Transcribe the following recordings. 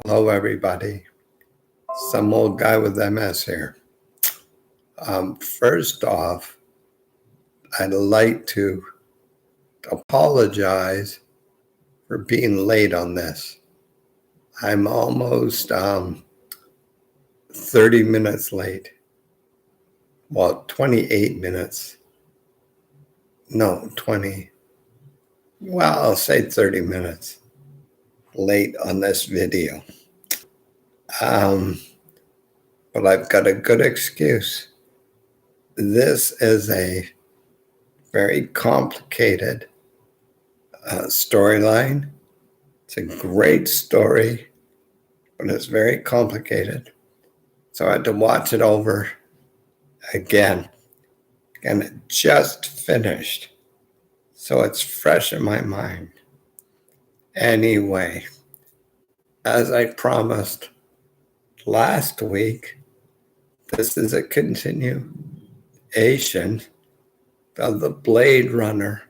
Hello, everybody. Some old guy with MS here. First off, I'd like to apologize for being late on this. I'm almost 30 minutes late. Well, 28 minutes. No, 20. Well, I'll say 30 minutes late on this video. But I've got a good excuse. This is a very complicated storyline. It's a great story, but it's very complicated. So I had to watch it over again. And it just finished. So it's fresh in my mind. Anyway, as I promised last week, this is a continuation of the Blade Runner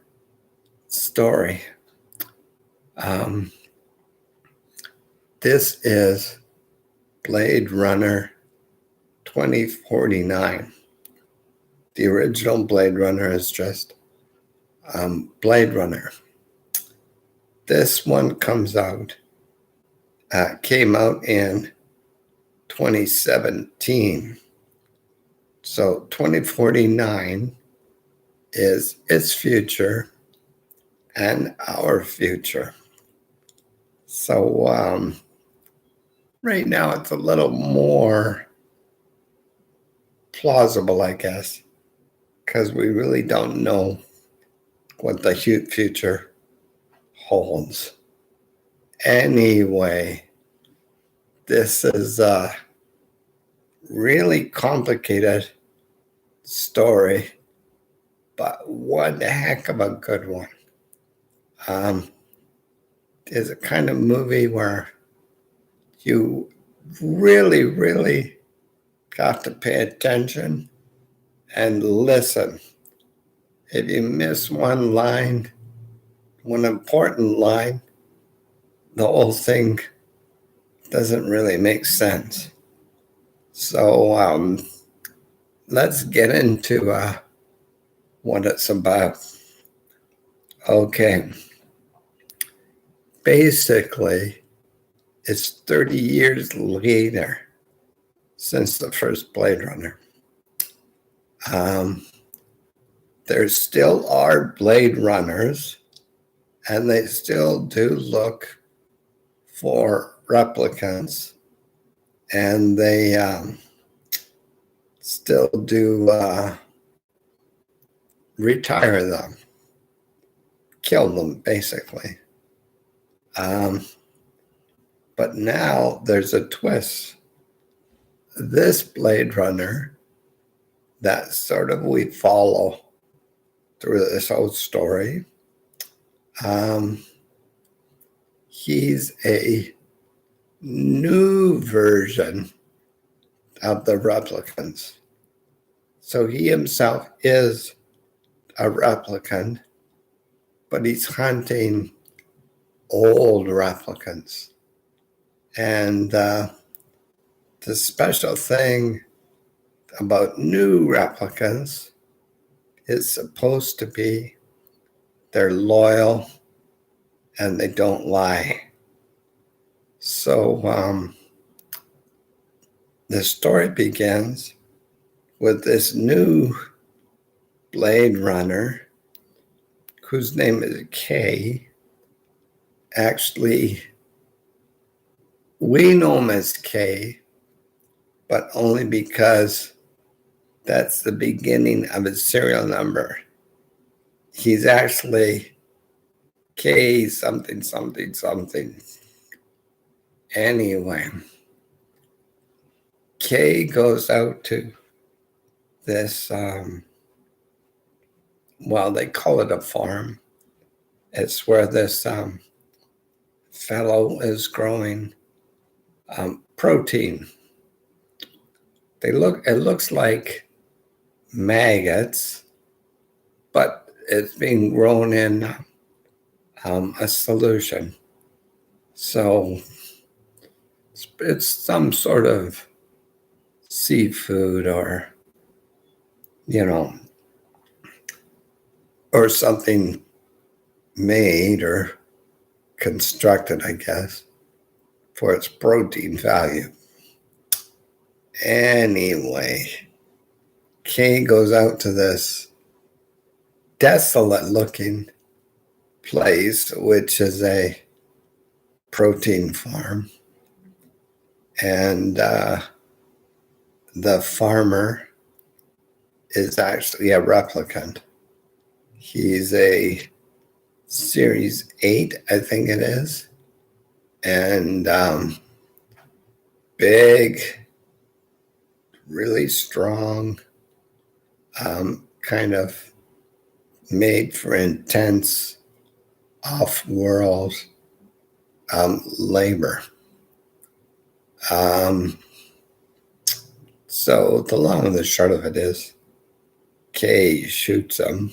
story. This is Blade Runner 2049. The original Blade Runner is just Blade Runner. This one came out in 2017. So 2049 is its future and our future. So right now it's a little more plausible, I guess, because we really don't know what the future holds. Anyway, this is a really complicated story, but one heck of a good one. It's a kind of movie where you really, really got to pay attention and listen. If you miss one line, one important line, the whole thing doesn't really make sense. So let's get into what it's about. Okay. Basically, it's 30 years later since the first Blade Runner. There still are Blade Runners, and they still do look for replicants, and they still do retire them, kill them, basically. But now there's a twist. This Blade Runner that sort of we follow through this whole story, he's a new version of the replicants. So he himself is a replicant, but he's hunting old replicants. And the special thing about new replicants is supposed to be they're loyal and they don't lie. So the story begins with this new Blade Runner whose name is Kay. Actually, we know him as Kay, but only because that's the beginning of his serial number. He's actually K something, something, something. Anyway, Kay goes out to this, they call it a farm. It's where this fellow is growing protein. It looks like maggots, but it's being grown in a solution. So It's some sort of seafood or, you know, or something made or constructed, I guess, for its protein value. Anyway, Kay goes out to this desolate looking place, which is a protein farm. And the farmer is actually a replicant. He's a Series 8, I think it is. And big, really strong, kind of made for intense off-world labor. So the long and the short of it is, Kay shoots him,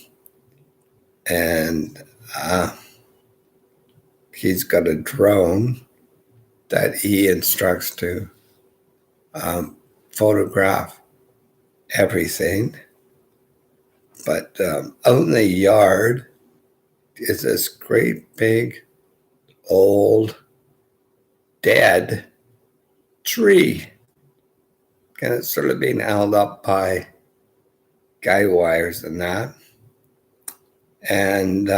and he's got a drone that he instructs to photograph everything. But out in the yard is this great big old dead tree. And it's sort of being held up by guy wires and that. And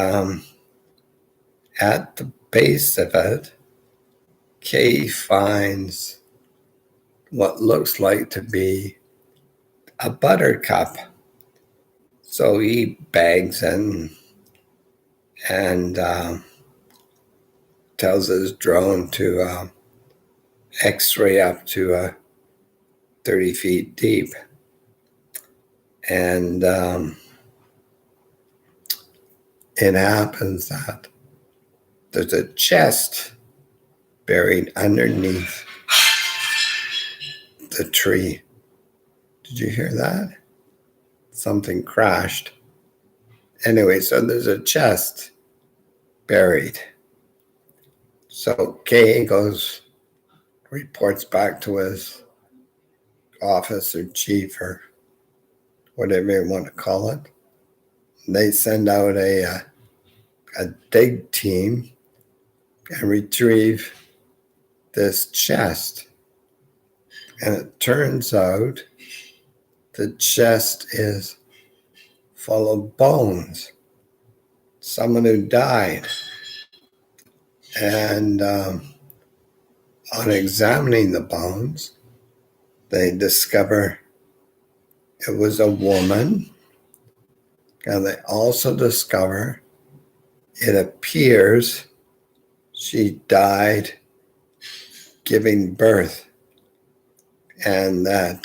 at the base of it, Kay finds what looks like to be a buttercup. So he bags in and tells his drone to X-ray up to 30 feet deep. And it happens that there's a chest buried underneath the tree. Did you hear that? Something crashed. Anyway, so there's a chest buried. So Kay reports back to his officer, chief, or whatever you want to call it. They send out a dig team and retrieve this chest. And it turns out the chest is full of bones. Someone who died. And on examining the bones, they discover it was a woman. And they also discover it appears she died giving birth, and that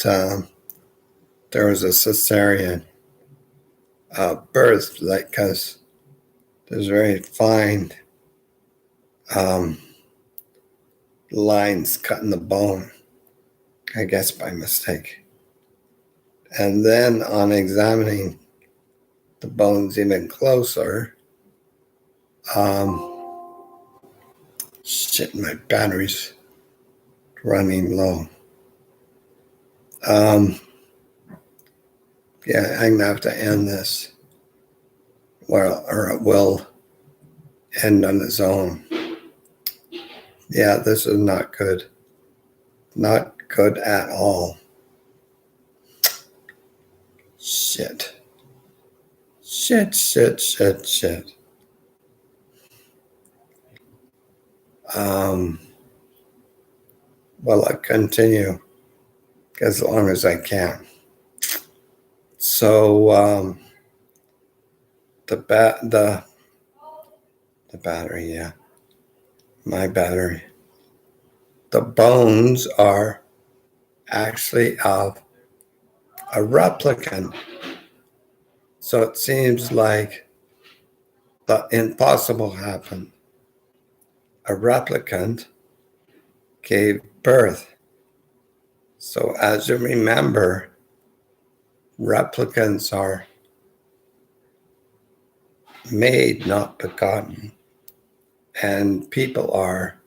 there was a cesarean birth, because there's very fine lines cutting the bone, I guess by mistake. And then on examining the bones even closer, shit, my battery's running low. Yeah, I'm gonna have to end this, or it will end on its own. Yeah, this is not good. Not good at all. Shit. Well, I continue as long as I can. So the battery, yeah, my battery. The bones are actually of a replicant. So it seems like the impossible happened. A replicant gave birth. So as you remember, replicants are made, not begotten. And people are